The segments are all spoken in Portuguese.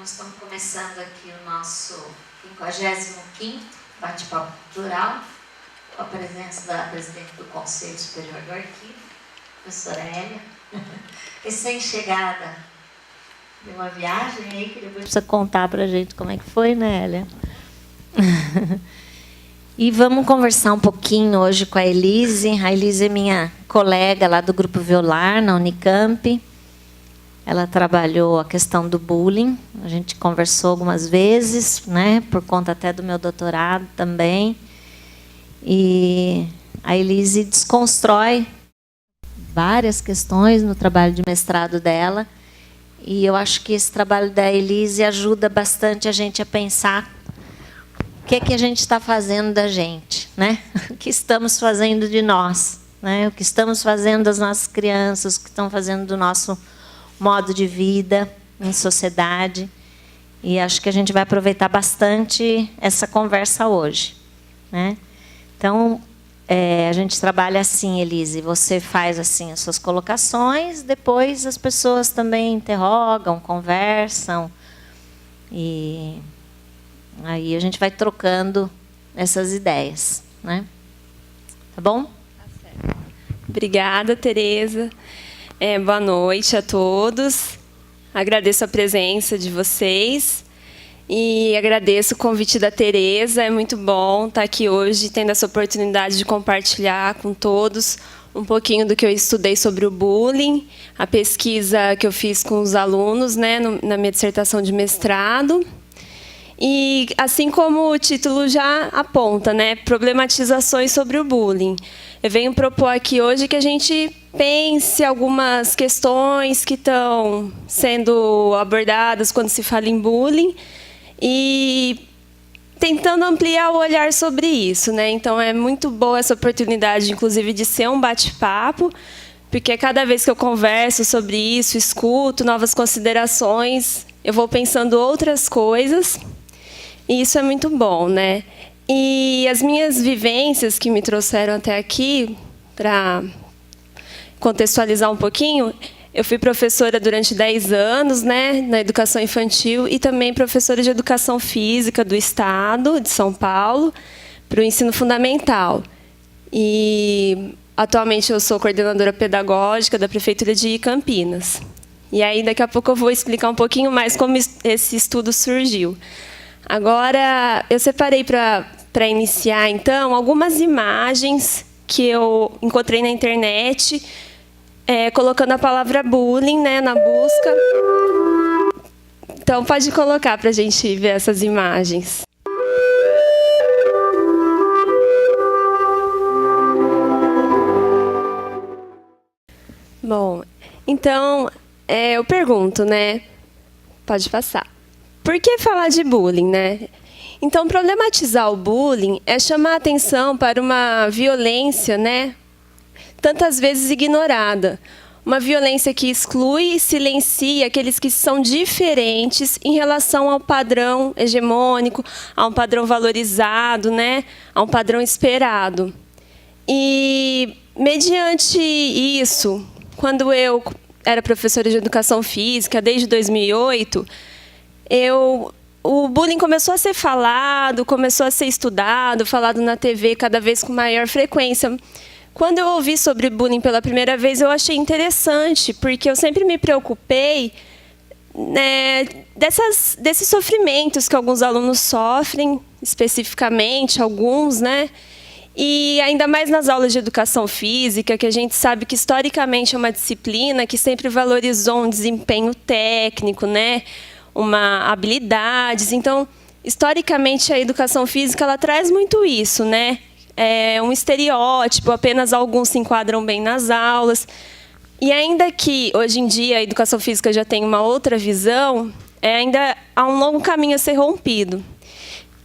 Nós estamos começando aqui o nosso 55º bate-papo cultural, com a presença da presidente do Conselho Superior do Arquivo, professora Hélia, recém-chegada de uma viagem aí, que depois precisa contar para a gente como é que foi, né, Hélia? E vamos conversar um pouquinho hoje com a Elise. A Elise é minha colega lá do Grupo Violar, na Unicamp. Ela trabalhou a questão do bullying. A gente conversou algumas vezes, né, por conta até do meu doutorado também. E a Elise desconstrói várias questões no trabalho de mestrado dela. E eu acho que esse trabalho da Elise ajuda bastante a gente a pensar o que é que a gente está fazendo da gente, né? O que estamos fazendo de nós, né? O que estamos fazendo das nossas crianças, o que estão fazendo do nosso modo de vida em sociedade. E acho que a gente vai aproveitar bastante essa conversa hoje, né? Então, a gente trabalha assim, Elise, você faz assim as suas colocações, depois as pessoas também interrogam, conversam, e aí a gente vai trocando essas ideias, né? Tá bom? Tá certo. Obrigada, Tereza. Boa noite a todos. Agradeço a presença de vocês e agradeço o convite da Tereza. É muito bom estar aqui hoje, tendo essa oportunidade de compartilhar com todos um pouquinho do que eu estudei sobre o bullying, a pesquisa que eu fiz com os alunos, né, na minha dissertação de mestrado. E, assim como o título já aponta, né, problematizações sobre o bullying. Eu venho propor aqui hoje que a gente pense algumas questões que estão sendo abordadas quando se fala em bullying e tentando ampliar o olhar sobre isso, né? Então, é muito boa essa oportunidade, inclusive, de ser um bate-papo, porque cada vez que eu converso sobre isso, escuto novas considerações, eu vou pensando outras coisas. E isso é muito bom, né? E as minhas vivências que me trouxeram até aqui, para contextualizar um pouquinho, eu fui professora durante 10 anos, né, na educação infantil, e também professora de educação física do Estado de São Paulo, para o ensino fundamental. E atualmente eu sou coordenadora pedagógica da Prefeitura de Campinas. E aí daqui a pouco eu vou explicar um pouquinho mais como esse estudo surgiu. Agora, eu separei para iniciar, então, algumas imagens que eu encontrei na internet, colocando a palavra bullying, né, na busca. Então, pode colocar para a gente ver essas imagens. Bom, então, eu pergunto, né? Pode passar. Por que falar de bullying, né? Então, problematizar o bullying é chamar a atenção para uma violência, né, tantas vezes ignorada. Uma violência que exclui e silencia aqueles que são diferentes em relação ao padrão hegemônico, a um padrão valorizado, né, a um padrão esperado. E, mediante isso, quando eu era professora de educação física, desde 2008, o bullying começou a ser falado, começou a ser estudado, falado na TV cada vez com maior frequência. Quando eu ouvi sobre bullying pela primeira vez, eu achei interessante, porque eu sempre me preocupei, né, desses sofrimentos que alguns alunos sofrem, especificamente, alguns, né? E ainda mais nas aulas de educação física, que a gente sabe que historicamente é uma disciplina que sempre valorizou um desempenho técnico, né? Habilidades. Então, historicamente, a educação física ela traz muito isso, né? É um estereótipo, apenas alguns se enquadram bem nas aulas. E ainda que, hoje em dia, a educação física já tem uma outra visão, ainda há um longo caminho a ser rompido.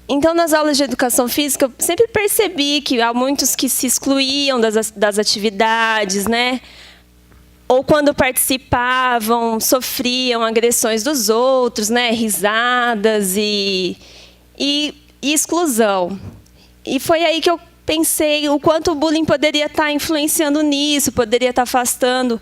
Então, nas aulas de educação física, eu sempre percebi que há muitos que se excluíam das atividades, né? Ou quando participavam, sofriam agressões dos outros, né? Risadas e exclusão. E foi aí que eu pensei o quanto o bullying poderia estar influenciando nisso, poderia estar afastando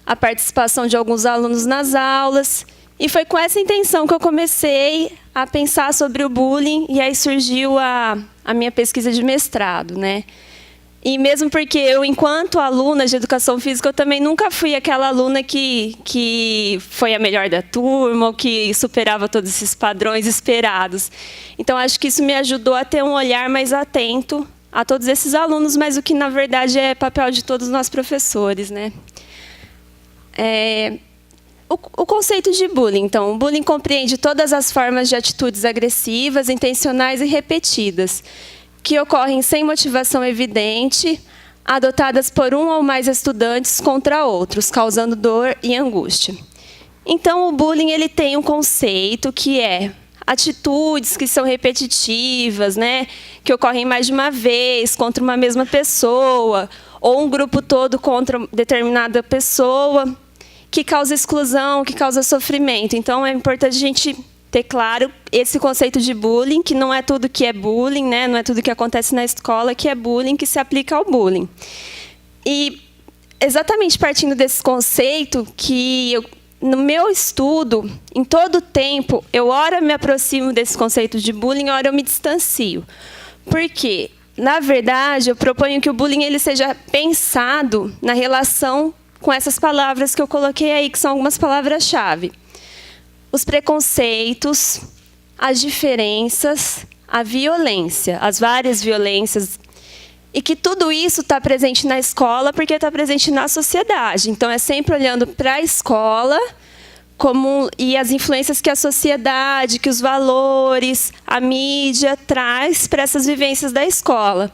a participação de alguns alunos nas aulas. E foi com essa intenção que eu comecei a pensar sobre o bullying, e aí surgiu a minha pesquisa de mestrado, né? E mesmo porque eu, enquanto aluna de educação física, eu também nunca fui aquela aluna que foi a melhor da turma, ou que superava todos esses padrões esperados. Então, acho que isso me ajudou a ter um olhar mais atento a todos esses alunos, mas o que, na verdade, é papel de todos nós professores, né? O conceito de bullying. Então, o bullying compreende todas as formas de atitudes agressivas, intencionais e repetidas, que ocorrem sem motivação evidente, adotadas por um ou mais estudantes contra outros, causando dor e angústia. Então, o bullying ele tem um conceito que é atitudes que são repetitivas, né, que ocorrem mais de uma vez contra uma mesma pessoa, ou um grupo todo contra determinada pessoa, que causa exclusão, que causa sofrimento. Então, é importante a gente ter claro esse conceito de bullying, que não é tudo que é bullying, né? Não é tudo que acontece na escola que é bullying, que se aplica ao bullying. E exatamente partindo desse conceito que no meu estudo, em todo o tempo, eu ora me aproximo desse conceito de bullying, ora eu me distancio. Por quê? Na verdade, eu proponho que o bullying ele seja pensado na relação com essas palavras que eu coloquei aí, que são algumas palavras-chave. Os preconceitos, as diferenças, a violência, as várias violências, e que tudo isso está presente na escola porque está presente na sociedade. Então, é sempre olhando para a escola e as influências que a sociedade, que os valores, a mídia traz para essas vivências da escola.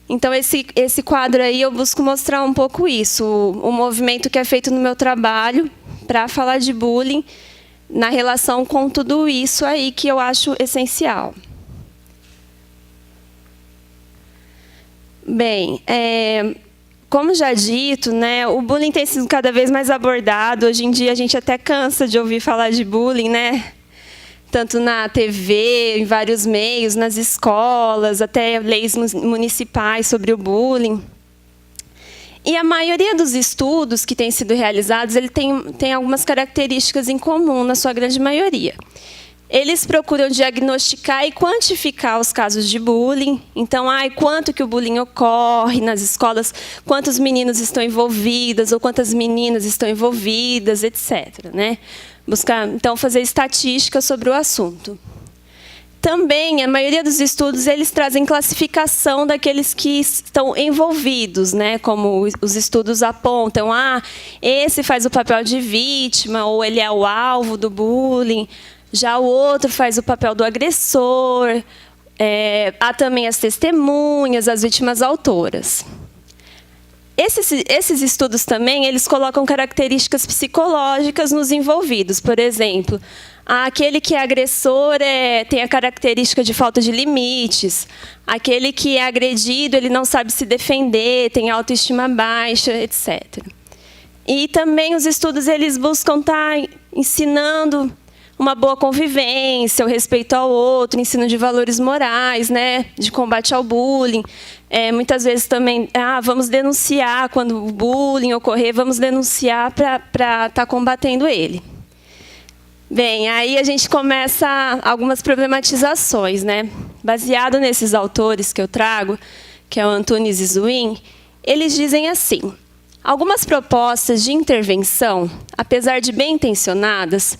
Então, esse quadro aí eu busco mostrar um pouco isso, o movimento que é feito no meu trabalho para falar de bullying, na relação com tudo isso aí que eu acho essencial. Bem, como já dito, né, o bullying tem sido cada vez mais abordado. Hoje em dia a gente até cansa de ouvir falar de bullying, né? Tanto na TV, em vários meios, nas escolas, até leis municipais sobre o bullying. E a maioria dos estudos que têm sido realizados, ele tem algumas características em comum, na sua grande maioria. Eles procuram diagnosticar e quantificar os casos de bullying. Então, quanto que o bullying ocorre nas escolas, quantos meninos estão envolvidos, ou quantas meninas estão envolvidas, etc., né? Buscar, então, fazer estatísticas sobre o assunto. Também, a maioria dos estudos, eles trazem classificação daqueles que estão envolvidos, né? Como os estudos apontam, esse faz o papel de vítima, ou ele é o alvo do bullying, já o outro faz o papel do agressor, há também as testemunhas, as vítimas autoras. Esses estudos também, eles colocam características psicológicas nos envolvidos. Por exemplo, aquele que é agressor tem a característica de falta de limites. Aquele que é agredido, ele não sabe se defender, tem autoestima baixa, etc. E também os estudos eles buscam estar ensinando uma boa convivência, o respeito ao outro, ensino de valores morais, né, de combate ao bullying. Muitas vezes também, vamos denunciar quando o bullying ocorrer, vamos denunciar para estar combatendo ele. Bem, aí a gente começa algumas problematizações, né? Baseado nesses autores que eu trago, que é o Antunes e Zwin, eles dizem assim: algumas propostas de intervenção, apesar de bem intencionadas,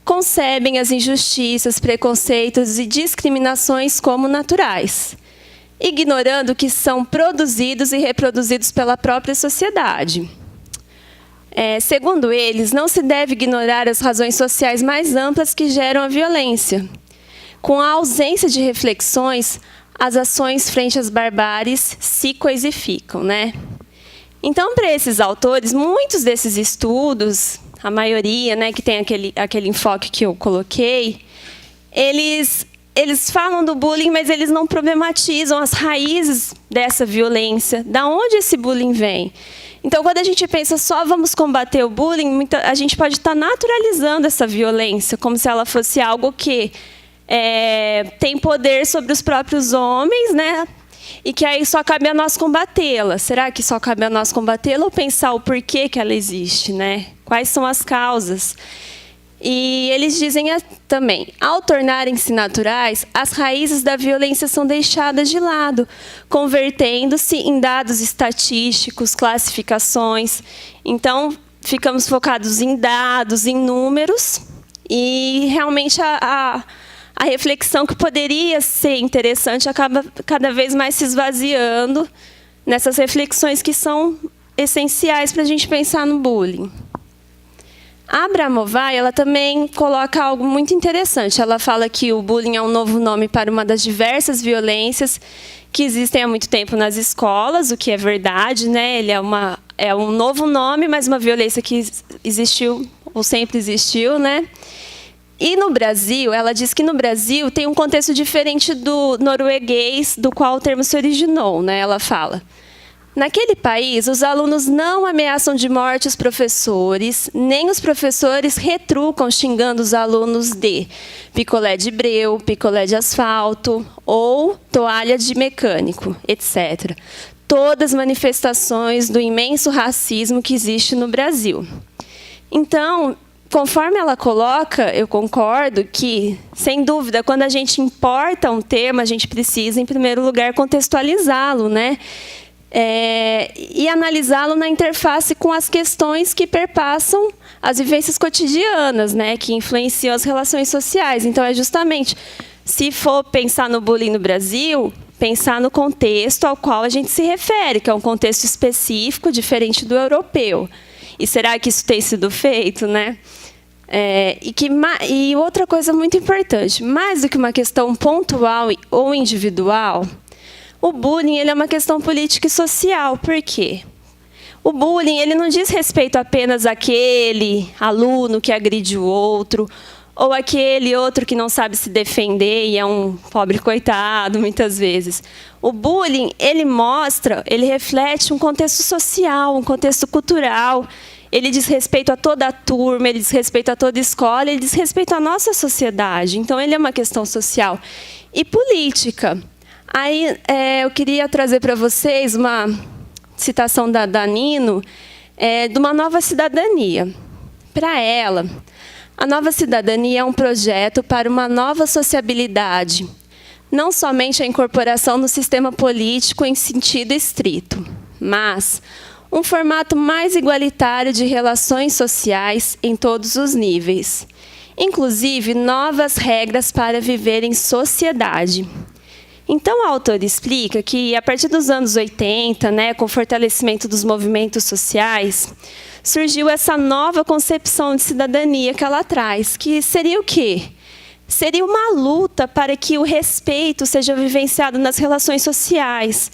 concebem as injustiças, preconceitos e discriminações como naturais, ignorando que são produzidos e reproduzidos pela própria sociedade. Segundo eles, não se deve ignorar as razões sociais mais amplas que geram a violência. Com a ausência de reflexões, as ações frente às barbáries se coisificam, né? Então, para esses autores, muitos desses estudos, a maioria, né, que tem aquele enfoque que eu coloquei, eles falam do bullying, mas eles não problematizam as raízes dessa violência, da onde esse bullying vem. Então, quando a gente pensa só vamos combater o bullying, a gente pode estar naturalizando essa violência, como se ela fosse algo que tem poder sobre os próprios homens, né? E que aí só cabe a nós combatê-la. Será que só cabe a nós combatê-la ou pensar o porquê que ela existe, né? Quais são as causas? E eles dizem também, ao tornarem-se naturais, as raízes da violência são deixadas de lado, convertendo-se em dados estatísticos, classificações. Então, ficamos focados em dados, em números, e realmente a reflexão que poderia ser interessante acaba cada vez mais se esvaziando nessas reflexões que são essenciais para a gente pensar no bullying. A Abramovay, ela também coloca algo muito interessante. Ela fala que o bullying é um novo nome para uma das diversas violências que existem há muito tempo nas escolas, o que é verdade, né? Ele é um novo nome, mas uma violência que existiu ou sempre existiu, né? E no Brasil, ela diz que no Brasil tem um contexto diferente do norueguês, do qual o termo se originou, né? Ela fala: naquele país, os alunos não ameaçam de morte os professores, nem os professores retrucam xingando os alunos de picolé de breu, picolé de asfalto ou toalha de mecânico, etc. Todas manifestações do imenso racismo que existe no Brasil. Então, conforme ela coloca, eu concordo que, sem dúvida, quando a gente importa um termo, a gente precisa, em primeiro lugar, contextualizá-lo, né? E analisá-lo na interface com as questões que perpassam as vivências cotidianas, né, que influenciam as relações sociais. Então, é justamente, se for pensar no bullying no Brasil, pensar no contexto ao qual a gente se refere, que é um contexto específico, diferente do europeu. E será que isso tem sido feito, né? E outra coisa muito importante, mais do que uma questão pontual ou individual, o bullying ele é uma questão política e social. Por quê? O bullying ele não diz respeito apenas àquele aluno que agride o outro, ou aquele outro que não sabe se defender e é um pobre coitado, muitas vezes. O bullying, ele reflete um contexto social, um contexto cultural. Ele diz respeito a toda a turma, ele diz respeito a toda a escola, ele diz respeito à nossa sociedade. Então, ele é uma questão social e política. Aí, eu queria trazer para vocês uma citação da Danino, de uma nova cidadania. Para ela, a nova cidadania é um projeto para uma nova sociabilidade, não somente a incorporação no sistema político em sentido estrito, mas um formato mais igualitário de relações sociais em todos os níveis, inclusive novas regras para viver em sociedade. Então, a autora explica que, a partir dos anos 80, né, com o fortalecimento dos movimentos sociais, surgiu essa nova concepção de cidadania que ela traz, que seria o quê? Seria uma luta para que o respeito seja vivenciado nas relações sociais,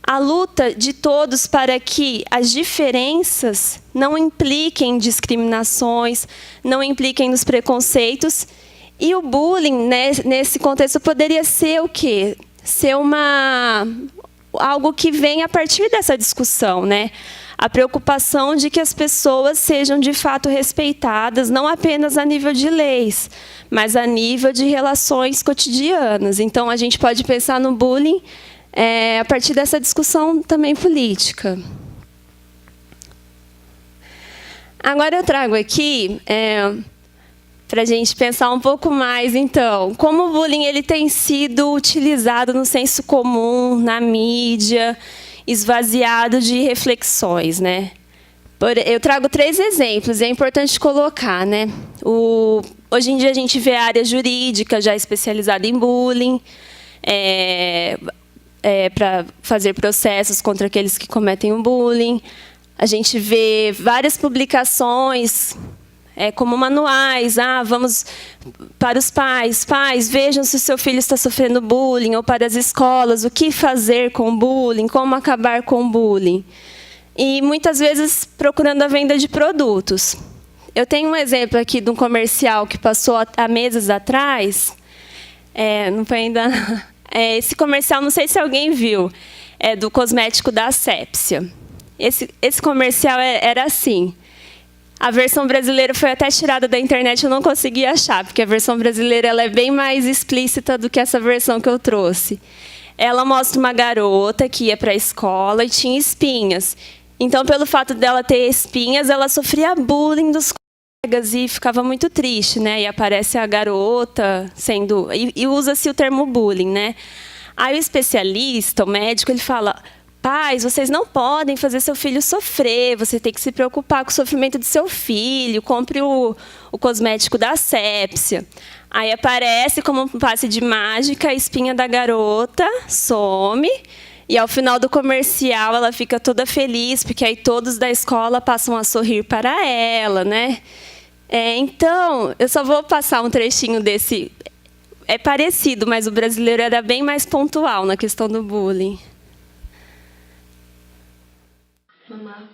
a luta de todos para que as diferenças não impliquem em discriminações, não impliquem nos preconceitos. E o bullying, né, nesse contexto, poderia ser o quê? Ser algo que vem a partir dessa discussão, né? A preocupação de que as pessoas sejam, de fato, respeitadas, não apenas a nível de leis, mas a nível de relações cotidianas. Então, a gente pode pensar no bullying a partir dessa discussão também política. Agora, eu trago aqui para a gente pensar um pouco mais, então, como o bullying ele tem sido utilizado no senso comum, na mídia, esvaziado de reflexões, né? Eu trago 3 exemplos, é importante colocar, né? Hoje em dia a gente vê a área jurídica já especializada em bullying, para fazer processos contra aqueles que cometem o bullying. A gente vê várias publicações como manuais, vamos para os pais, vejam se o seu filho está sofrendo bullying, ou para as escolas, o que fazer com bullying, como acabar com bullying. E muitas vezes procurando a venda de produtos. Eu tenho um exemplo aqui de um comercial que passou há meses atrás, não foi ainda... esse comercial, não sei se alguém viu, é do cosmético da Asepsia. Esse comercial era assim. A versão brasileira foi até tirada da internet, eu não consegui achar, porque a versão brasileira ela é bem mais explícita do que essa versão que eu trouxe. Ela mostra uma garota que ia para a escola e tinha espinhas. Então, pelo fato dela ter espinhas, ela sofria bullying dos e ficava muito triste, né? E aparece a garota sendo... E usa-se o termo bullying, né? Aí o especialista, o médico, ele fala: pais, vocês não podem fazer seu filho sofrer, você tem que se preocupar com o sofrimento do seu filho, compre o cosmético da asepsia. Aí aparece, como um passe de mágica, a espinha da garota some, e ao final do comercial ela fica toda feliz, porque aí todos da escola passam a sorrir para ela, né? Então, eu só vou passar um trechinho desse. É parecido, mas o brasileiro era bem mais pontual na questão do bullying. Mamá,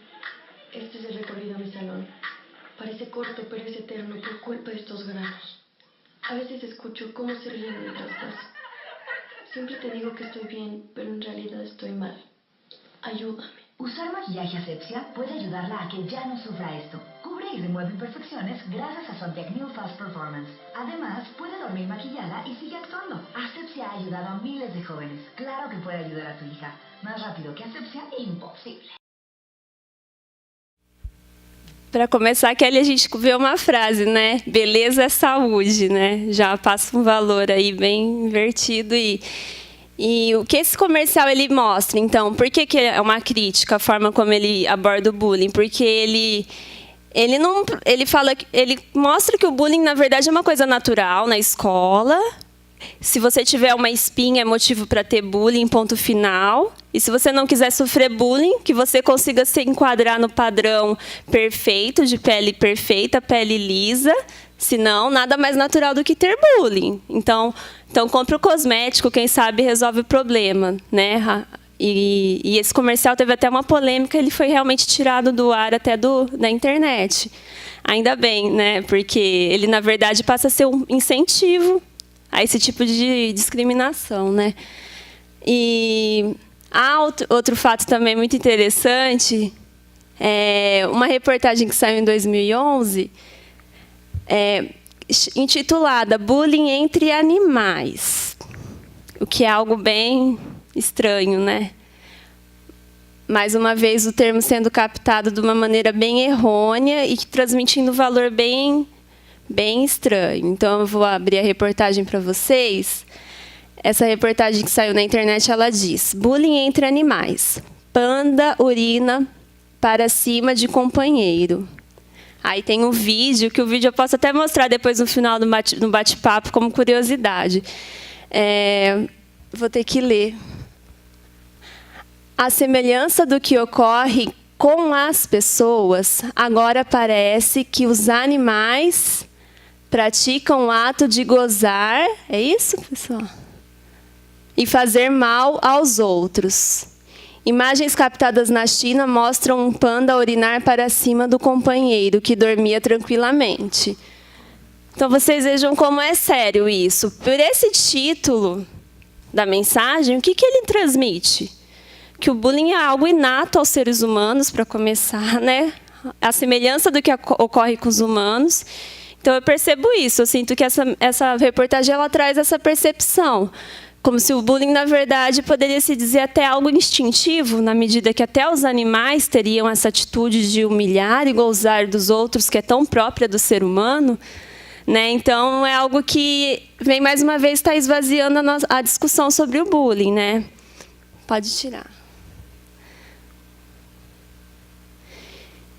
este es el recorrido a mi salón. Parece corto, pero es eterno por culpa de estos granos. A veces escucho cómo se ríen mientras paso. Siempre te digo que estoy bien, pero en realidad estoy mal. Ayúdame. Usar maquillaje asepsia puede ayudarla a que ya no sufra esto. Cubre y remueve imperfecciones gracias a su antiacné Fast Performance. Además, puede dormir maquillada y sigue actuando. Asepsia ha ayudado a miles de jóvenes. Claro que puede ayudar a tu hija. Más rápido que asepsia, imposible. Para começar, Kelly, a gente vê uma frase, né? Beleza é saúde, né? Já passa um valor aí bem invertido. E o que esse comercial ele mostra, então? Por que é uma crítica a forma como ele aborda o bullying? Porque ele mostra que o bullying, na verdade, é uma coisa natural na escola. Se você tiver uma espinha, é motivo para ter bullying, ponto final. E se você não quiser sofrer bullying, que você consiga se enquadrar no padrão perfeito, de pele perfeita, pele lisa. Senão, nada mais natural do que ter bullying. Então compre o cosmético, quem sabe resolve o problema, né? E esse comercial teve até uma polêmica, ele foi realmente tirado do ar até da internet. Ainda bem, né? Porque ele, na verdade, passa a ser um incentivo a esse tipo de discriminação, né? E há outro fato também muito interessante, uma reportagem que saiu em 2011, intitulada Bullying entre Animais, o que é algo bem estranho, né? Mais uma vez, o termo sendo captado de uma maneira bem errônea e transmitindo um valor bem estranho. Então, eu vou abrir a reportagem para vocês. Essa reportagem que saiu na internet, ela diz: bullying entre animais. Panda urina para cima de companheiro. Aí tem um vídeo, que o vídeo eu posso até mostrar depois no final do bate-papo como curiosidade. Vou ter que ler. A semelhança do que ocorre com as pessoas, agora parece que os animais praticam o ato de gozar, é isso, pessoal? E fazer mal aos outros. Imagens captadas na China mostram um panda urinar para cima do companheiro, que dormia tranquilamente. Então, vocês vejam como é sério isso. Por esse título da mensagem, o que ele transmite? Que o bullying é algo inato aos seres humanos, para começar, né? A semelhança do que ocorre com os humanos. Então, eu percebo isso. Eu sinto que essa reportagem ela traz essa percepção. Como se o bullying, na verdade, poderia se dizer até algo instintivo, na medida que até os animais teriam essa atitude de humilhar e gozar dos outros, que é tão própria do ser humano, né? Então, é algo que vem, mais uma vez, estar esvaziando a discussão sobre o bullying, né? Pode tirar.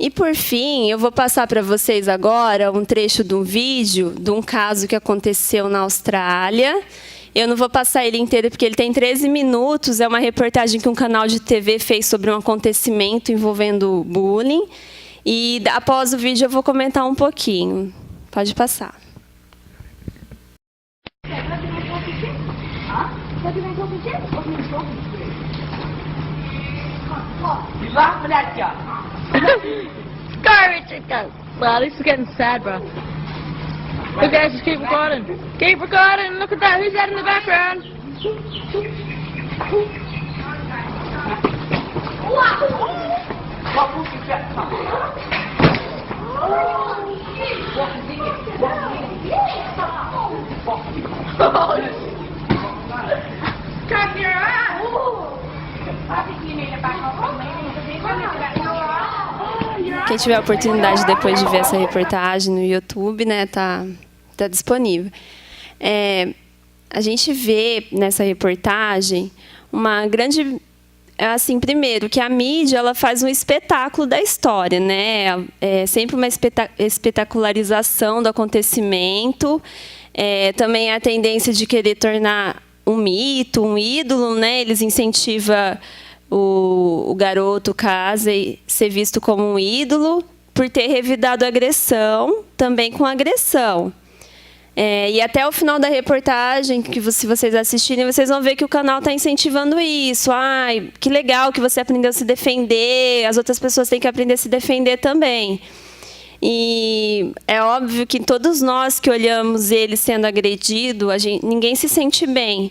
E, por fim, eu vou passar para vocês agora um trecho de um vídeo de um caso que aconteceu na Austrália. Eu não vou passar ele inteiro, porque ele tem 13 minutos. É uma reportagem que um canal de TV fez sobre um acontecimento envolvendo bullying. E, após o vídeo, eu vou comentar um pouquinho. Pode passar. Go, Richard, go. Well, at least we're getting sad, bro. Look, guys, just keep recording. Keep recording. Look at that. Who's that in the background? Cock your eye. I think you need to back off. Oh, your Quem tiver a oportunidade depois de ver essa reportagem no YouTube, né, tá disponível. A gente vê nessa reportagem uma grande... Assim, primeiro, que a mídia ela faz um espetáculo da história, né? É sempre uma espetacularização do acontecimento. Também a tendência de querer tornar um mito, um ídolo, né? Eles incentivam o garoto, o Casey, ser visto como um ídolo por ter revidado agressão, também com agressão. E até o final da reportagem, que se vocês assistirem, vocês vão ver que o canal está incentivando isso. Ai, que legal que você aprendeu a se defender, as outras pessoas têm que aprender a se defender também. E é óbvio que todos nós que olhamos ele sendo agredido, ninguém se sente bem.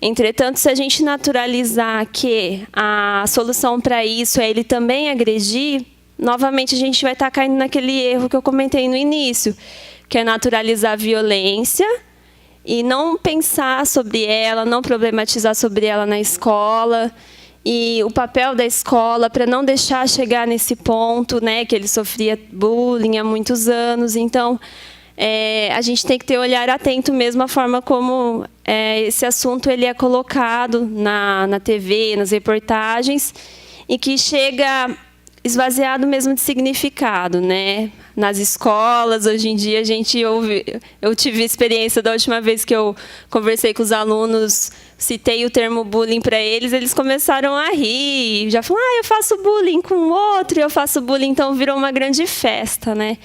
Entretanto, se a gente naturalizar que a solução para isso é ele também agredir, novamente a gente vai estar caindo naquele erro que eu comentei no início, que é naturalizar a violência e não pensar sobre ela, não problematizar sobre ela na escola. E o papel da escola para não deixar chegar nesse ponto, né, que ele sofria bullying há muitos anos. Então, a gente tem que ter um olhar atento mesmo à forma como esse assunto ele é colocado na TV, nas reportagens, e que chega esvaziado mesmo de significado, né? Nas escolas, hoje em dia, a gente ouve... Eu tive experiência da última vez que eu conversei com os alunos, citei o termo bullying para eles, eles começaram a rir, já falaram, eu faço bullying com o outro, eu faço bullying, então virou uma grande festa, né?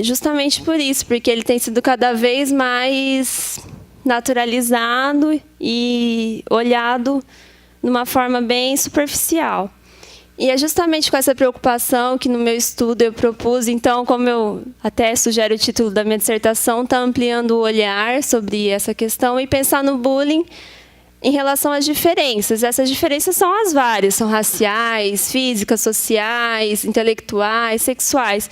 Justamente por isso, porque ele tem sido cada vez mais naturalizado e olhado de uma forma bem superficial. E é justamente com essa preocupação que no meu estudo eu propus, então, como eu até sugero o título da minha dissertação, está ampliando o olhar sobre essa questão e pensar no bullying em relação às diferenças. Essas diferenças são as várias, são raciais, físicas, sociais, intelectuais, sexuais.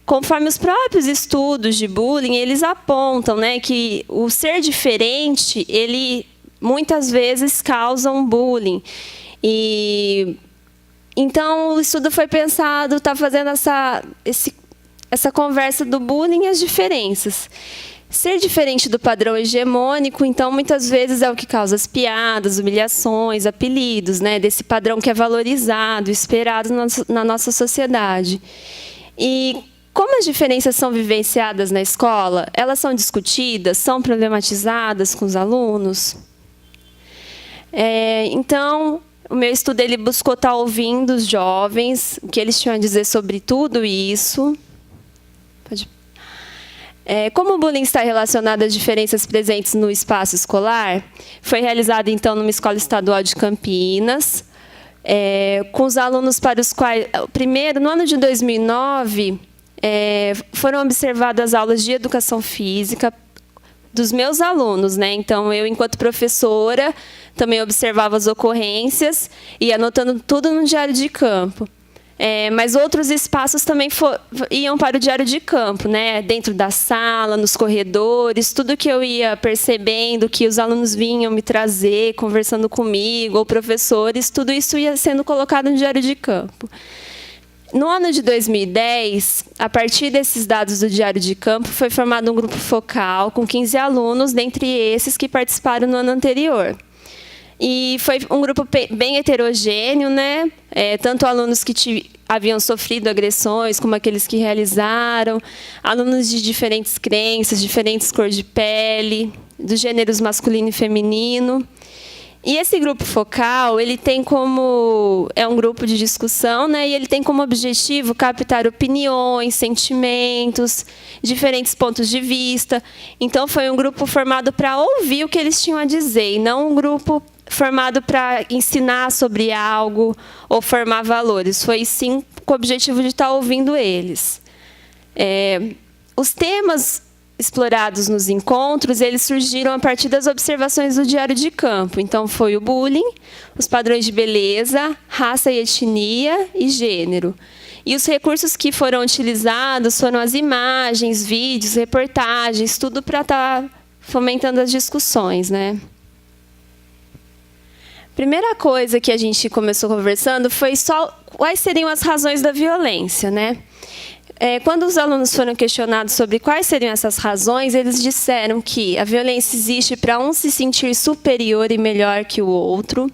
Conforme os próprios estudos de bullying, eles apontam, né, que o ser diferente, ele muitas vezes causa um bullying. Então, o estudo foi pensado, está fazendo essa conversa do bullying e as diferenças. Ser diferente do padrão hegemônico, então, muitas vezes é o que causa as piadas, humilhações, apelidos, né, desse padrão que é valorizado, esperado na nossa sociedade. E como as diferenças são vivenciadas na escola, elas são discutidas, são problematizadas com os alunos? Então, o meu estudo ele buscou estar ouvindo os jovens, o que eles tinham a dizer sobre tudo isso. Como o bullying está relacionado às diferenças presentes no espaço escolar, foi realizado, então, numa escola estadual de Campinas, com os alunos para os quais... Primeiro, no ano de 2009, foram observadas aulas de educação física dos meus alunos, né? Então, eu, enquanto professora, também observava as ocorrências e anotando tudo no diário de campo. Mas outros espaços também iam para o diário de campo, né? Dentro da sala, nos corredores, tudo que eu ia percebendo, que os alunos vinham me trazer, conversando comigo, ou professores, tudo isso ia sendo colocado no diário de campo. No ano de 2010, a partir desses dados do Diário de Campo, foi formado um grupo focal com 15 alunos, dentre esses que participaram no ano anterior. E foi um grupo bem heterogêneo, né? Tanto alunos que haviam sofrido agressões, como aqueles que realizaram, alunos de diferentes crenças, diferentes cores de pele, dos gêneros masculino e feminino. E esse grupo focal, ele tem é um grupo de discussão, né? E ele tem como objetivo captar opiniões, sentimentos, diferentes pontos de vista. Então, foi um grupo formado para ouvir o que eles tinham a dizer, e não um grupo formado para ensinar sobre algo ou formar valores. Foi, sim, com o objetivo de estar ouvindo eles. Os temas explorados nos encontros, eles surgiram a partir das observações do Diário de Campo. Então, foi o bullying, os padrões de beleza, raça e etnia e gênero. E os recursos que foram utilizados foram as imagens, vídeos, reportagens, tudo para estar fomentando as discussões, né? Primeira coisa que a gente começou conversando foi só quais seriam as razões da violência, né? Quando os alunos foram questionados sobre quais seriam essas razões, eles disseram que a violência existe para um se sentir superior e melhor que o outro,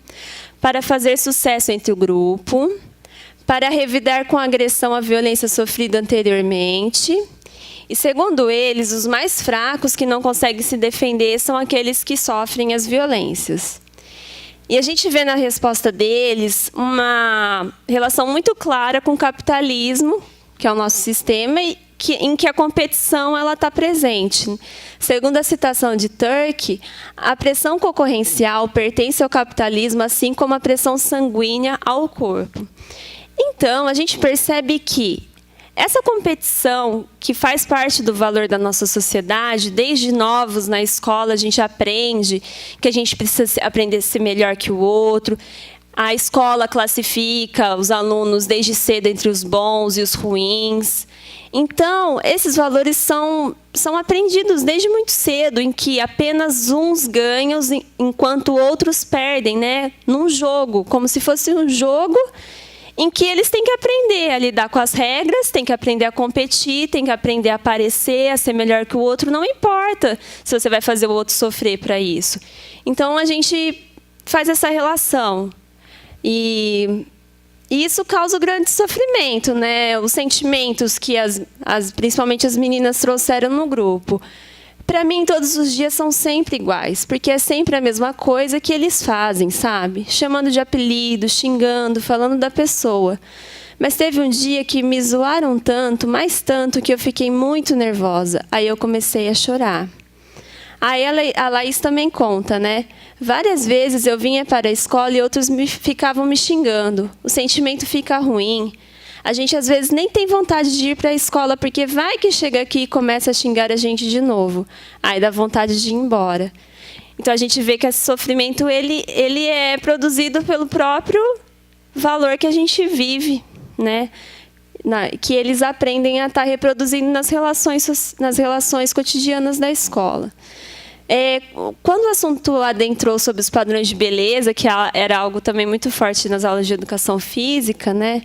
para fazer sucesso entre o grupo, para revidar com agressão a violência sofrida anteriormente. E, segundo eles, os mais fracos que não conseguem se defender são aqueles que sofrem as violências. E a gente vê na resposta deles uma relação muito clara com o capitalismo, que é o nosso sistema, em que a competição está presente. Segundo a citação de Turk, a pressão concorrencial pertence ao capitalismo, assim como a pressão sanguínea ao corpo. Então, a gente percebe que essa competição, que faz parte do valor da nossa sociedade, desde novos na escola a gente aprende que a gente precisa aprender a ser melhor que o outro. A escola classifica os alunos desde cedo entre os bons e os ruins. Então, esses valores são aprendidos desde muito cedo, em que apenas uns ganham enquanto outros perdem, né? Num jogo, como se fosse um jogo em que eles têm que aprender a lidar com as regras, têm que aprender a competir, têm que aprender a aparecer, a ser melhor que o outro. Não importa se você vai fazer o outro sofrer para isso. Então, a gente faz essa relação. E isso causa grande sofrimento, né? Os sentimentos que principalmente as meninas trouxeram no grupo. Para mim, todos os dias são sempre iguais, porque é sempre a mesma coisa que eles fazem, sabe? Chamando de apelido, xingando, falando da pessoa. Mas teve um dia que me zoaram tanto, mais tanto, que eu fiquei muito nervosa. Aí eu comecei a chorar. Aí a Laís também conta, né? Várias vezes eu vinha para a escola e outros ficavam me xingando. O sentimento fica ruim. A gente, às vezes, nem tem vontade de ir para a escola, porque vai que chega aqui e começa a xingar a gente de novo. Aí dá vontade de ir embora. Então, a gente vê que esse sofrimento ele é produzido pelo próprio valor que a gente vive, né? Que eles aprendem a estar reproduzindo nas relações cotidianas da escola. Quando o assunto adentrou sobre os padrões de beleza, que era algo também muito forte nas aulas de educação física, né?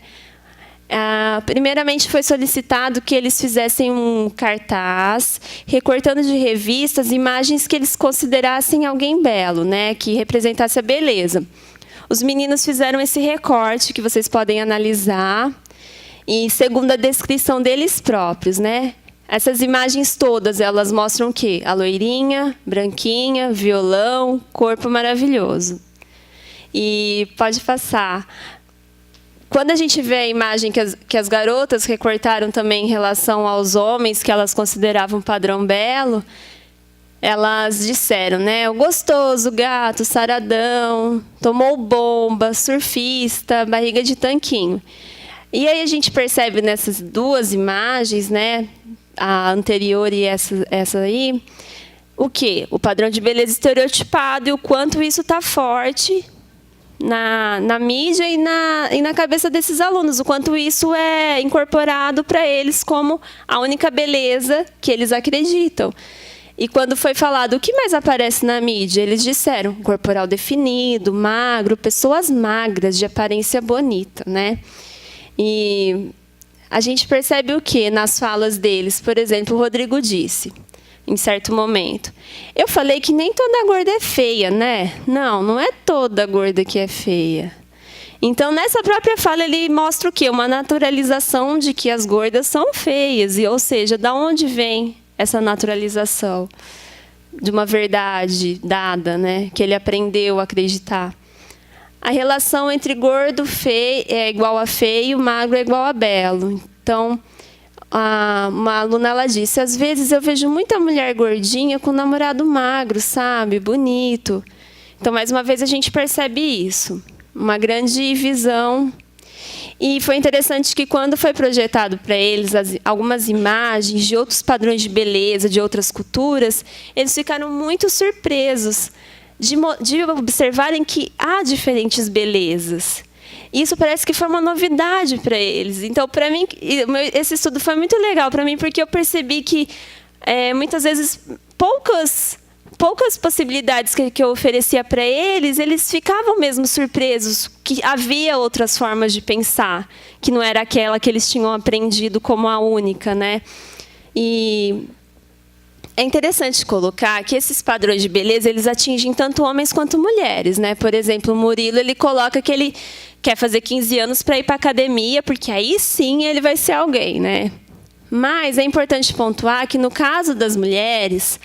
Primeiramente foi solicitado que eles fizessem um cartaz, recortando de revistas imagens que eles considerassem alguém belo, né? Que representasse a beleza. Os meninos fizeram esse recorte, que vocês podem analisar, e segundo a descrição deles próprios, né? Essas imagens todas, elas mostram o quê? A loirinha, branquinha, violão, corpo maravilhoso. E pode passar. Quando a gente vê a imagem que as garotas recortaram também em relação aos homens, que elas consideravam padrão belo, elas disseram, né? O gostoso, gato, saradão, tomou bomba, surfista, barriga de tanquinho. E aí a gente percebe nessas duas imagens, né? A anterior e essa aí, o quê? O padrão de beleza estereotipado e o quanto isso está forte na mídia e na cabeça desses alunos, o quanto isso é incorporado para eles como a única beleza que eles acreditam. E quando foi falado o que mais aparece na mídia, eles disseram corporal definido, magro, pessoas magras, de aparência bonita, né? E a gente percebe o quê nas falas deles? Por exemplo, o Rodrigo disse, em certo momento, eu falei que nem toda gorda é feia, né? Não, não é toda gorda que é feia. Então, nessa própria fala, ele mostra o quê? Uma naturalização de que as gordas são feias. Ou seja, da onde vem essa naturalização? De uma verdade dada, né? Que ele aprendeu a acreditar. A relação entre gordo feio é igual a feio, magro é igual a belo. Então, uma aluna ela disse, às vezes eu vejo muita mulher gordinha com um namorado magro, sabe? Bonito. Então, mais uma vez, a gente percebe isso. Uma grande visão. E foi interessante que, quando foi projetado para eles algumas imagens de outros padrões de beleza, de outras culturas, eles ficaram muito surpresos de observarem que há diferentes belezas. Isso parece que foi uma novidade para eles. Então, para mim, esse estudo foi muito legal para mim, porque eu percebi que, muitas vezes, poucas poucas possibilidades que eu oferecia para eles, eles ficavam mesmo surpresos que havia outras formas de pensar, que não era aquela que eles tinham aprendido como a única, né? E é interessante colocar que esses padrões de beleza, eles atingem tanto homens quanto mulheres, né? Por exemplo, o Murilo, ele coloca que ele quer fazer 15 anos para ir para a academia, porque aí sim ele vai ser alguém, né? Mas é importante pontuar que, no caso das mulheres,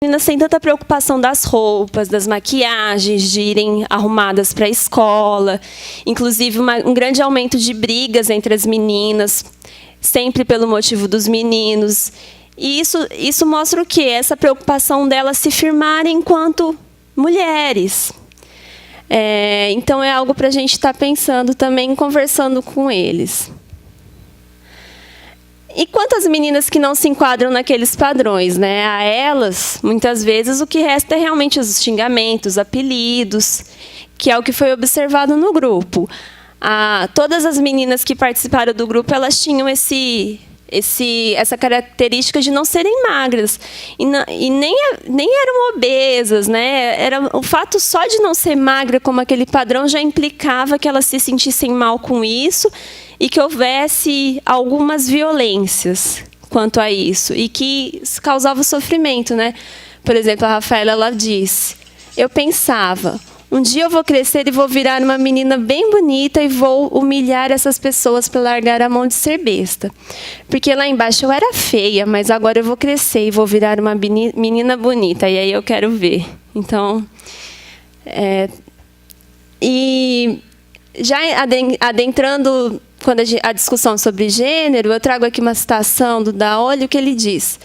meninas têm tanta preocupação das roupas, das maquiagens, de irem arrumadas para a escola. Inclusive, um grande aumento de brigas entre as meninas, sempre pelo motivo dos meninos. E isso mostra o quê? Essa preocupação delas se firmarem enquanto mulheres. Então, é algo para a gente estar pensando também, conversando com eles. E quanto às meninas que não se enquadram naqueles padrões, né? A elas, muitas vezes, o que resta é realmente os xingamentos, apelidos, que é o que foi observado no grupo. Todas as meninas que participaram do grupo, elas tinham essa característica de não serem magras e nem eram obesas, né? O fato só de não ser magra como aquele padrão já implicava que elas se sentissem mal com isso e que houvesse algumas violências quanto a isso e que causava sofrimento, né? Por exemplo, a Rafaela, ela disse: eu pensava, um dia eu vou crescer e vou virar uma menina bem bonita e vou humilhar essas pessoas para largar a mão de ser besta. Porque lá embaixo eu era feia, mas agora eu vou crescer e vou virar uma menina bonita. E aí eu quero ver. Então, e já adentrando quando a discussão sobre gênero, eu trago aqui uma citação do Daolio, que ele diz: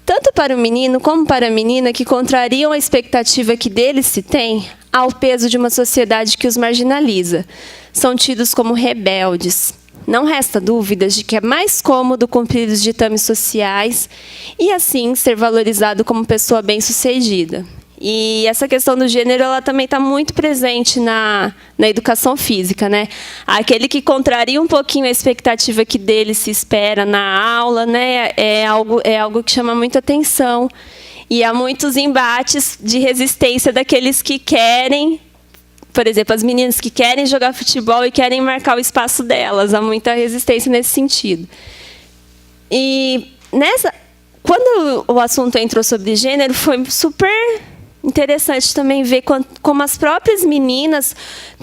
tanto para o menino como para a menina que contrariam a expectativa que deles se tem, há o peso de uma sociedade que os marginaliza. São tidos como rebeldes. Não resta dúvidas de que é mais cômodo cumprir os ditames sociais e, assim, ser valorizado como pessoa bem-sucedida. E essa questão do gênero, ela também está muito presente na educação física, né? Aquele que contraria um pouquinho a expectativa que dele se espera na aula, né? É algo que chama muita atenção. E há muitos embates de resistência daqueles que querem, por exemplo, as meninas que querem jogar futebol e querem marcar o espaço delas. Há muita resistência nesse sentido. E quando o assunto entrou sobre gênero, foi super interessante também ver como as próprias meninas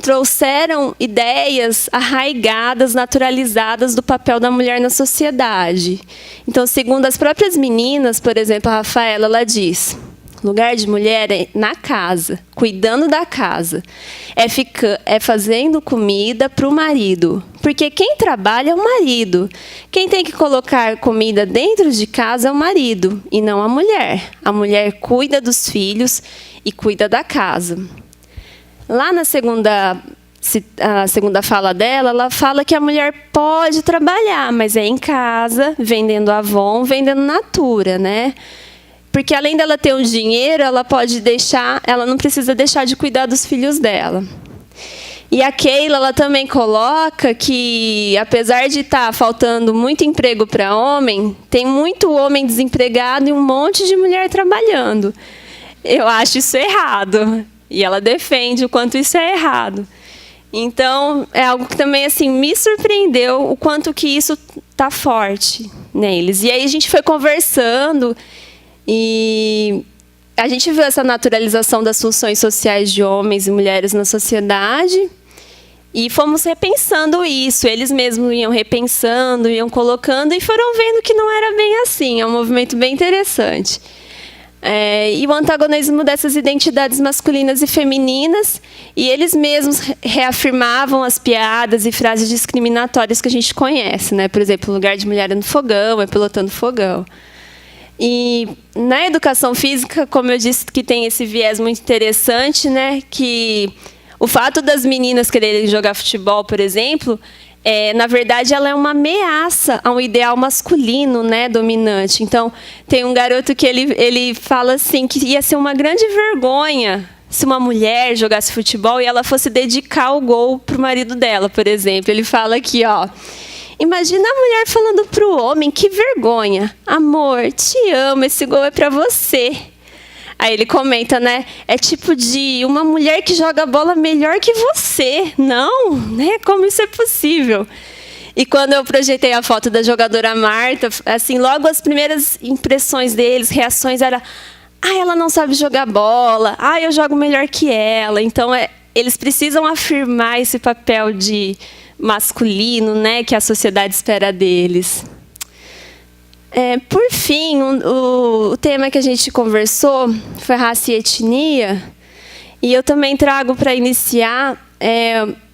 trouxeram ideias arraigadas, naturalizadas do papel da mulher na sociedade. Então, segundo as próprias meninas, por exemplo, a Rafaela, ela diz: lugar de mulher é na casa, cuidando da casa, é fazendo comida para o marido, porque quem trabalha é o marido. Quem tem que colocar comida dentro de casa é o marido, e não a mulher. A mulher cuida dos filhos e cuida da casa. Lá na segunda fala dela, ela fala que a mulher pode trabalhar, mas é em casa, vendendo Avon, vendendo Natura, né? Porque, além dela ter um dinheiro, ela não precisa deixar de cuidar dos filhos dela. E a Keila, ela também coloca que, apesar de estar faltando muito emprego para homem, tem muito homem desempregado e um monte de mulher trabalhando. Eu acho isso errado. E ela defende o quanto isso é errado. Então, é algo que também assim, me surpreendeu o quanto que isso está forte neles. E aí a gente foi conversando e a gente viu essa naturalização das funções sociais de homens e mulheres na sociedade e fomos repensando isso. Eles mesmos iam repensando, iam colocando e foram vendo que não era bem assim. É um movimento bem interessante. E o antagonismo dessas identidades masculinas e femininas, e eles mesmos reafirmavam as piadas e frases discriminatórias que a gente conhece, né? Por exemplo, o lugar de mulher é no fogão, é pilotando fogão. E na educação física, como eu disse, que tem esse viés muito interessante, né? Que o fato das meninas quererem jogar futebol, por exemplo, na verdade, ela é uma ameaça a um ideal masculino, né, dominante. Então, tem um garoto que ele fala assim que ia ser uma grande vergonha se uma mulher jogasse futebol e ela fosse dedicar o gol para o marido dela, por exemplo. Ele fala aqui, ó. Imagina a mulher falando para o homem, que vergonha. Amor, te amo, esse gol é para você. Aí ele comenta, né? É tipo de uma mulher que joga bola melhor que você. Não, né? Como isso é possível? E quando eu projetei a foto da jogadora Marta, assim, logo as primeiras impressões deles, reações, era... ela não sabe jogar bola. Eu jogo melhor que ela. Então, eles precisam afirmar esse papel de masculino, né, que a sociedade espera deles. Por fim, o tema que a gente conversou foi raça e etnia. E eu também trago para iniciar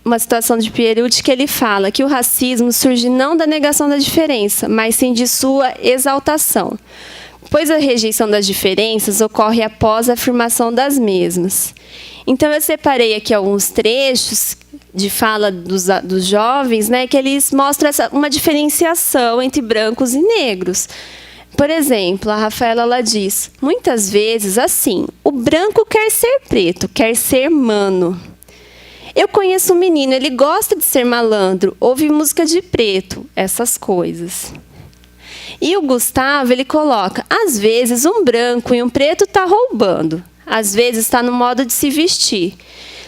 uma situação de Pierucci, que ele fala que o racismo surge não da negação da diferença, mas sim de sua exaltação, pois a rejeição das diferenças ocorre após a afirmação das mesmas. Então, eu separei aqui alguns trechos de fala dos jovens, né, que eles mostram uma diferenciação entre brancos e negros. Por exemplo, a Rafaela ela diz, muitas vezes assim, o branco quer ser preto, quer ser mano. Eu conheço um menino, ele gosta de ser malandro, ouve música de preto, essas coisas. E o Gustavo, ele coloca, às vezes um branco e um preto está roubando, às vezes está no modo de se vestir.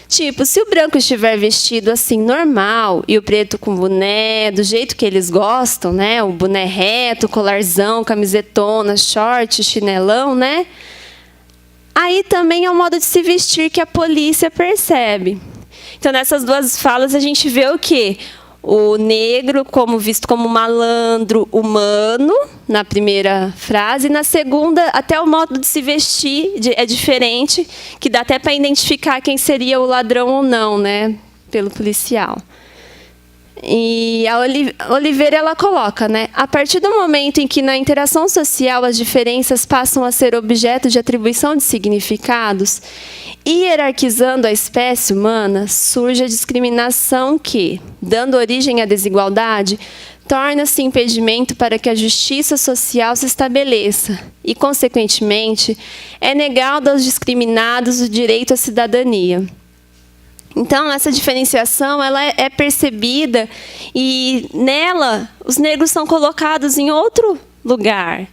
Tipo, se o branco estiver vestido assim, normal, e o preto com boné, do jeito que eles gostam, né? O boné reto, colarzão, camisetona, short, chinelão, né? Aí também é o modo de se vestir que a polícia percebe. Então, nessas duas falas, a gente vê o quê? O negro visto como malandro humano, na primeira frase, e na segunda, até o modo de se vestir é diferente, que dá até para identificar quem seria o ladrão ou não, né, pelo policial. E a Oliveira ela coloca, né, a partir do momento em que na interação social as diferenças passam a ser objeto de atribuição de significados, hierarquizando a espécie humana, surge a discriminação que, dando origem à desigualdade, torna-se impedimento para que a justiça social se estabeleça e, consequentemente, é negado aos discriminados o direito à cidadania. Então, essa diferenciação ela é percebida e, nela, os negros são colocados em outro lugar.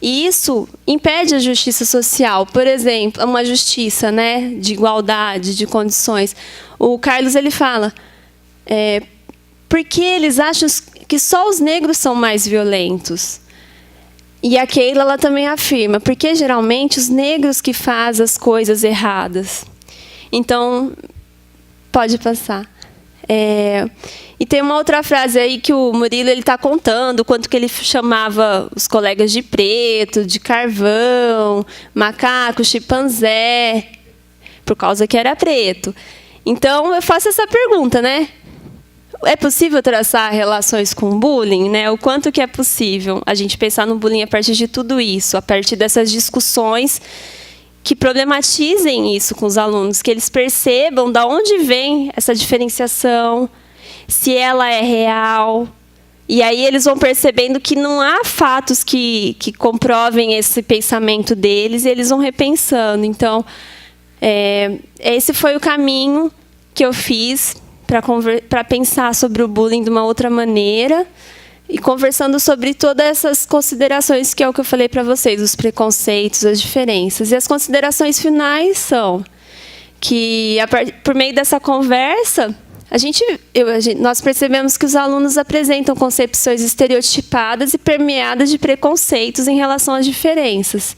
E isso impede a justiça social. Por exemplo, uma justiça, né, de igualdade, de condições. O Carlos ele fala, porque eles acham que só os negros são mais violentos. E a Keila ela também afirma, porque geralmente os negros que fazem as coisas erradas. Então, pode passar. E tem uma outra frase aí que o Murilo ele está contando, quanto que ele chamava os colegas de preto, de carvão, macaco, chimpanzé, por causa que era preto. Então, eu faço essa pergunta, né? É possível traçar relações com bullying, né? O quanto que é possível a gente pensar no bullying a partir de tudo isso, a partir dessas discussões que problematizem isso com os alunos, que eles percebam de onde vem essa diferenciação, se ela é real. E aí eles vão percebendo que não há fatos que comprovem esse pensamento deles, e eles vão repensando. Então, esse foi o caminho que eu fiz para pensar sobre o bullying de uma outra maneira, e conversando sobre todas essas considerações, que é o que eu falei para vocês, os preconceitos, as diferenças. E as considerações finais são que, por meio dessa conversa, nós percebemos que os alunos apresentam concepções estereotipadas e permeadas de preconceitos em relação às diferenças,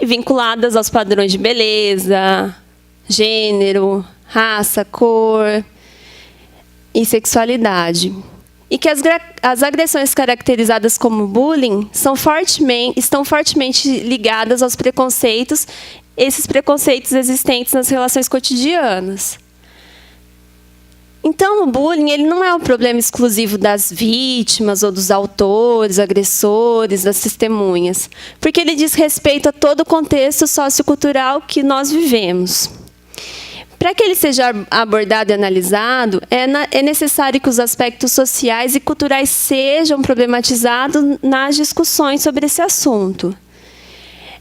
vinculadas aos padrões de beleza, gênero, raça, cor e sexualidade. E que as agressões caracterizadas como bullying estão fortemente ligadas aos preconceitos, esses preconceitos existentes nas relações cotidianas. Então, o bullying ele não é um problema exclusivo das vítimas ou dos autores, agressores, das testemunhas, porque ele diz respeito a todo o contexto sociocultural que nós vivemos. Para que ele seja abordado e analisado, é necessário que os aspectos sociais e culturais sejam problematizados nas discussões sobre esse assunto.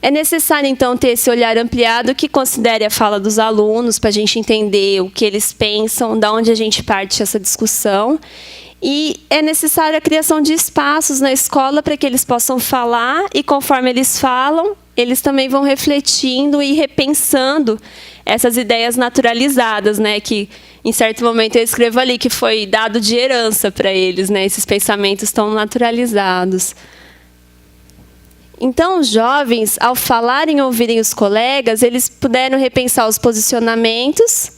É necessário, então, ter esse olhar ampliado que considere a fala dos alunos, para a gente entender o que eles pensam, de onde a gente parte essa discussão. E é necessária a criação de espaços na escola para que eles possam falar, e conforme eles falam, eles também vão refletindo e repensando essas ideias naturalizadas, né, que, em certo momento, eu escrevo ali, que foi dado de herança para eles, né, esses pensamentos tão naturalizados. Então, os jovens, ao falarem e ouvirem os colegas, eles puderam repensar os posicionamentos,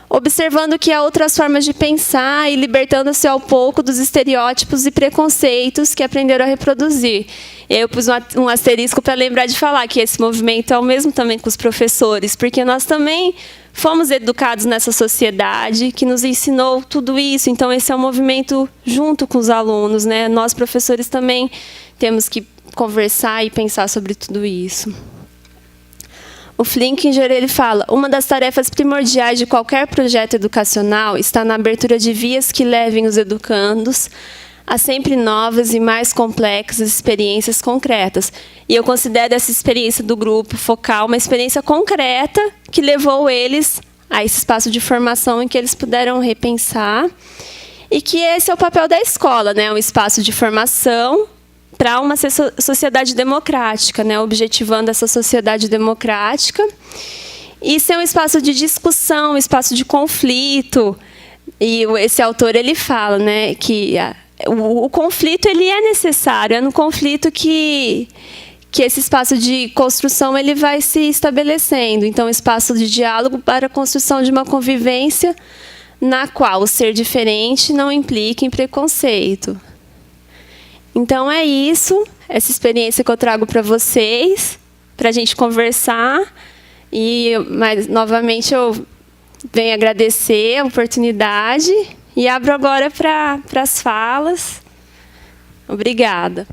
observando que há outras formas de pensar e libertando-se ao pouco dos estereótipos e preconceitos que aprenderam a reproduzir. Eu pus um asterisco para lembrar de falar que esse movimento é o mesmo também com os professores, porque nós também fomos educados nessa sociedade que nos ensinou tudo isso. Então, esse é um movimento junto com os alunos, né? Nós, professores, também temos que conversar e pensar sobre tudo isso. O Flinkinger, ele fala: uma das tarefas primordiais de qualquer projeto educacional está na abertura de vias que levem os educandos a sempre novas e mais complexas experiências concretas. E eu considero essa experiência do grupo focal uma experiência concreta que levou eles a esse espaço de formação em que eles puderam repensar, e que esse é o papel da escola, né? Um espaço de formação para uma sociedade democrática, né? Objetivando essa sociedade democrática. Isso é um espaço de discussão, um espaço de conflito. E esse autor, ele fala, né, que o conflito, ele é necessário. É no conflito que esse espaço de construção, ele vai se estabelecendo. Então, espaço de diálogo para a construção de uma convivência na qual o ser diferente não implica em preconceito. Então, é isso, essa experiência que eu trago para vocês, para a gente conversar. Mas, novamente, eu venho agradecer a oportunidade e abro agora para as falas. Obrigada.